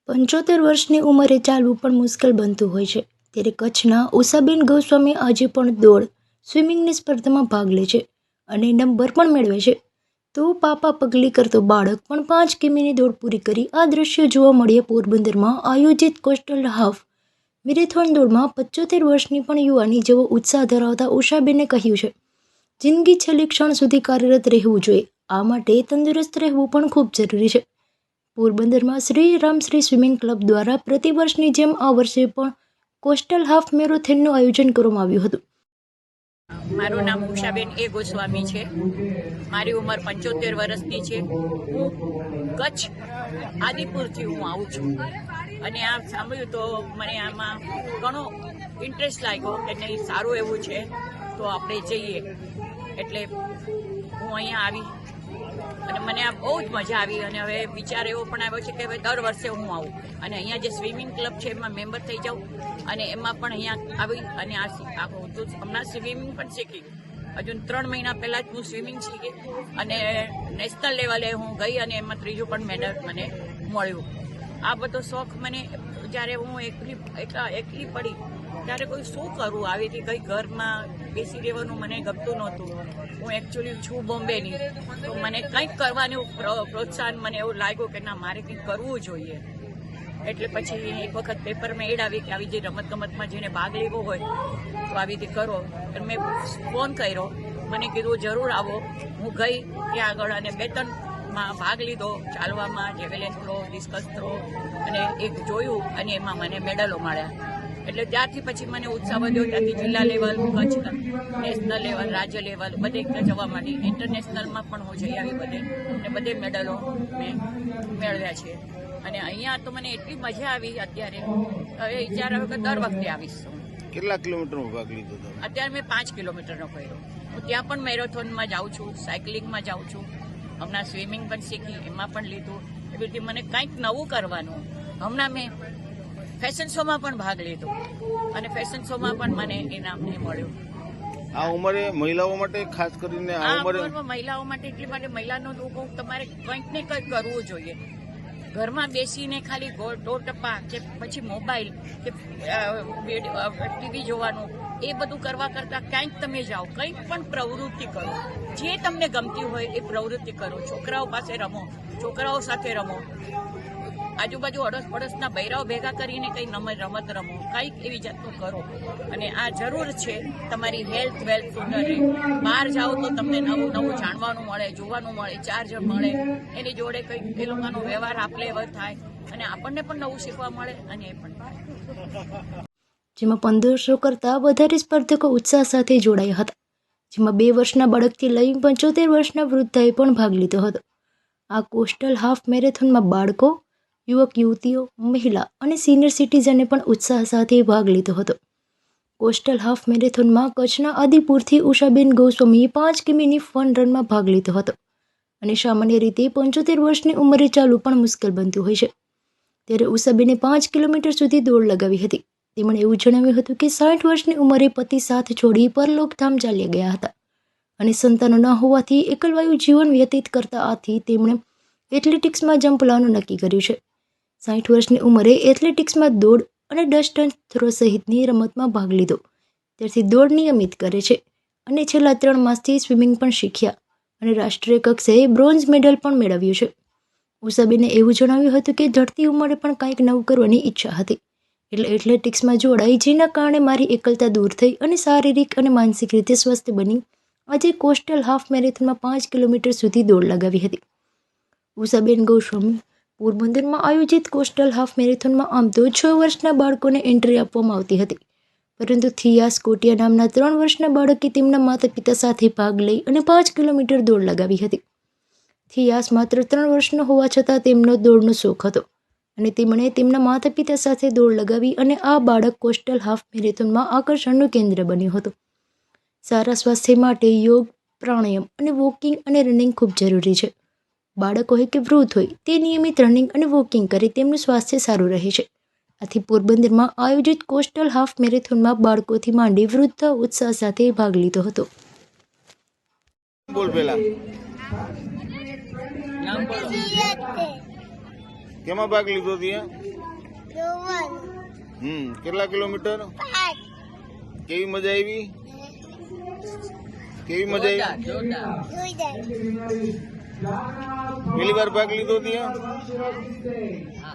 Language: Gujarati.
75 વર્ષની ઉંમરે ચાલવું પણ મુશ્કેલ બનતું હોય છે, ત્યારે કચ્છના ઉષાબેન ગોસ્વામી આજે પણ દોડ સ્વિમિંગની સ્પર્ધામાં ભાગ લે છે અને નંબર પણ મેળવે છે. તો પાપા પગલી કરતો બાળક પણ 5 કિમીની દોડ પૂરી કરી આ દ્રશ્યો જોવા મળ્યા પોરબંદરમાં આયોજિત કોસ્ટલ હાફ મેરેથોન દોડમાં 75 વર્ષની પણ યુવાની જેવો ઉત્સાહ ધરાવતા ઉષાબેને કહ્યું છે, જિંદગી છેલ્લી ક્ષણ સુધી કાર્યરત રહેવું જોઈએ. આ માટે તંદુરસ્ત રહેવું પણ ખૂબ જરૂરી છે. પોરબંદરમાં શ્રી રામશ્રી સ્વિમિંગ ક્લબ દ્વારા પ્રતિવર્ષની જેમ આ વર્ષે પણ કોસ્ટલ હાફ મેરેથોનનું આયોજન કરવામાં આવ્યું હતું. મારું નામ ઉષાબેન એ ગોસ્વામી છે. મારી ઉંમર 75 વર્ષની છે. હું કચ્છ આદિપુરથી હું આવું છું અને આ સાંભળ્યું તો મને આમાં ઘણો ઇન્ટરેસ્ટ લાગ્યો કે નહીં, સારું એવું છે તો આપણે જઈએ. એટલે હું અહીંયા આવી અને મને આ બહુ જ મજા આવી અને હવે વિચાર એવો પણ આવ્યો છે કે હવે દર વર્ષે હું આવું અને અહીંયા જે સ્વિમિંગ ક્લબ છે એમાં મેમ્બર થઈ જાઉં અને એમાં પણ અહીંયા આવી અને હમણાં સ્વિમિંગ પણ શીખી. હજુ 3 મહિના પહેલાં જ હું સ્વિમિંગ શીખી અને નેશનલ લેવલે હું ગઈ અને એમાં 3જો પણ મેડલ મને મળ્યું. આ બધો શોખ મને જ્યારે હું એકલી પડી ત્યારે કોઈ શું કરું, આવી હતી કંઈ ઘરમાં બેસી રહેવાનું મને ગમતું નહોતું. હું એકચ્યુઅલી છું બોમ્બેની, તો મને કંઈક કરવાનું પ્રોત્સાહન મને એવું લાગ્યું કે ના, મારે કંઈક કરવું જોઈએ. એટલે પછી એક વખત પેપરમાં એડ આવી કે આવી જે રમતગમતમાં જેને ભાગ લેવો હોય તો આવી રીતે કરો. એટલે મેં ફોન કર્યો, મને કીધું જરૂર આવો. હું ગઈ ત્યાં આગળ અને 2-3માં ભાગ લીધો, ચાલવામાં, જેવેલિન થ્રો, ડિસ્કસ થ્રો અને એક જોયું અને એમાં મને મેડલો મળ્યા. એટલે ત્યારથી પછી મને ઉત્સાહ વધ્યો. ત્યાંથી જિલ્લા લેવલ, કચ્છ નેશનલ લેવલ, રાજ્ય લેવલ બધે જવા માંડી. ઇન્ટરનેશનલમાં પણ હું જઈ આવી બધે અને બધે મેડલો મેં મેળવ્યા છે. અને અહીંયા તો મને એટલી મજા આવી. અત્યારે હવે વિચાર આવ્યો કે દર વખતે આવીશ. કેટલા કિલોમીટરનો ભાગ લીધો હતો? અત્યારે મેં 5 કિલોમીટરનો કર્યો. હું ત્યાં પણ મેરેથોનમાં જાઉં છું, સાયકલિંગમાં જાઉં છું. હમણાં સ્વિમિંગ પણ શીખી, એમાં પણ લીધું. એવી રીતે મને કંઈક નવું કરવાનું. હમણાં મેં ફેશન શોમાં પણ ભાગ લીધો અને ફેશન શોમાં પણ મને ઇનામ મળ્યું. આ ઉંમરે મહિલાઓ માટે ખાસ કરીને આ ઉંમરે મહિલાઓ માટે એટલી માટે મહિલાનો લોકો તમારે કંઈક ને કંઈક કરવું જોઈએ. ઘરમાં બેસીને ખાલી ટોટપ્પા કે પછી મોબાઈલ કે ટીવી જોવાનું એ બધું કરવા કરતાં ક્યાંક તમે જાઓ, કંઈક પણ પ્રવૃત્તિ કરો, જે તમને ગમતી હોય એ પ્રવૃત્તિ કરો. છોકરાઓ પાસે રમો, છોકરાઓ સાથે રમો, આજુબાજુ અડોસ પડોશના બૈરાઓ ભેગા કરીને કંઈ રમત રમો, કંઈક એવી જાતનું કરો. અને આ જરૂર છે તમારી હેલ્થ વેલ્થ સુધરે. બહાર જાઓ તો તમને નવું નવું જાણવાનું મળે, જોવાનું મળે, ચાર્જ મળે, એની જોડે કંઈક એ લોકોનો વ્યવહાર આપલે થાય અને આપણને પણ નવું શીખવા મળે અને એ પણ થાય. જેમાં 1500 કરતાં વધારે સ્પર્ધકો ઉત્સાહ સાથે જોડાયા હતા, જેમાં 2 વર્ષના બાળકથી લઈ 75 વર્ષના વૃદ્ધાએ પણ ભાગ લીધો હતો. આ કોસ્ટલ હાફ મેરેથોનમાં બાળકો, યુવક યુવતીઓ, મહિલા અને સિનિયર સિટીઝને પણ ઉત્સાહ સાથે ભાગ લીધો હતો. કોસ્ટલ હાફ મેરેથોનમાં કચ્છના આદિપુરથી ઉષાબેન ગોસ્વામીએ 5 કિમીની ફન રનમાં ભાગ લીધો હતો અને સામાન્ય રીતે 75 વર્ષની ઉંમરે ચાલવું પણ મુશ્કેલ બનતું હોય છે, ત્યારે ઉષાબેને 5 કિલોમીટર સુધી દોડ લગાવી હતી. તેમણે એવું જણાવ્યું હતું કે 60 વર્ષની ઉંમરે પતિ સાથ છોડી પરલોકધામ ચાલ્યા ગયા હતા અને સંતાનો ન હોવાથી એકલવાયુ જીવન વ્યતીત કરતા આથી તેમણે એથ્લેટિક્સમાં જમ્પ લાવવાનું નક્કી કર્યું છે. 60 વર્ષની ઉંમરે એથ્લેટિક્સમાં દોડ અને ડસ્ટન થ્રો સહિતની રમતમાં ભાગ લીધો. ત્યારથી દોડ નિયમિત કરે છે અને છેલ્લા 3 માસથી સ્વિમિંગ પણ શીખ્યા અને રાષ્ટ્રીય કક્ષાએ બ્રોન્ઝ મેડલ પણ મેળવ્યું છે. ઉષાબેને એવું જણાવ્યું હતું કે ઢળતી ઉંમરે પણ કંઈક નવું કરવાની ઈચ્છા હતી, એટલે એથ્લેટિક્સમાં જોડાઈ, જેના કારણે મારી એકલતા દૂર થઈ અને શારીરિક અને માનસિક રીતે સ્વસ્થ બની આજે કોસ્ટલ હાફ મેરેથોનમાં 5 કિલોમીટર સુધી દોડ લગાવી હતી. ઉષાબેન ગોસ્વામી પોરબંદરમાં આયોજિત કોસ્ટલ હાફ મેરેથોનમાં આમ તો 6 વર્ષના બાળકોને એન્ટ્રી આપવામાં આવતી હતી, પરંતુ થિયાસ કોટિયા નામના 3 વર્ષના બાળકે તેમના માતા પિતા સાથે ભાગ લઈ અને 5 કિલોમીટર દોડ લગાવી હતી. થિયાસ માત્ર 3 વર્ષનો હોવા છતાં તેમનો દોડનો શોખ હતો અને તેમણે તેમના માતા પિતા સાથે દોડ લગાવી અને આ બાળક કોસ્ટલ હાફ મેરેથોનમાં આકર્ષણનું કેન્દ્ર બન્યું હતું. સારા સ્વાસ્થ્ય માટે યોગ, પ્રાણાયામ અને વોકિંગ અને રનિંગ ખૂબ જરૂરી છે. બાળક હોય કે વૃદ્ધ હોય, તે નિયમિત રનિંગ અને વોકિંગ કરે તેમનું સ્વાસ્થ્ય સારું રહે છે. આથી પોરબંદરમાં આયોજિત કોસ્ટલ હાફ મેરેથોનમાં બાળકોથી માંડી વૃદ્ધ ઉત્સાહ સાથે ભાગ લીધો હતો. બોલ પેલા કેમાં ભાગ લીધો ત્યાં? કેટલા કિલોમીટર? કેવી મજા આવી? કેવી મજા આવી? જોરદાર. પહેલી વાર ભાગ લીધો ત્યાં? હા.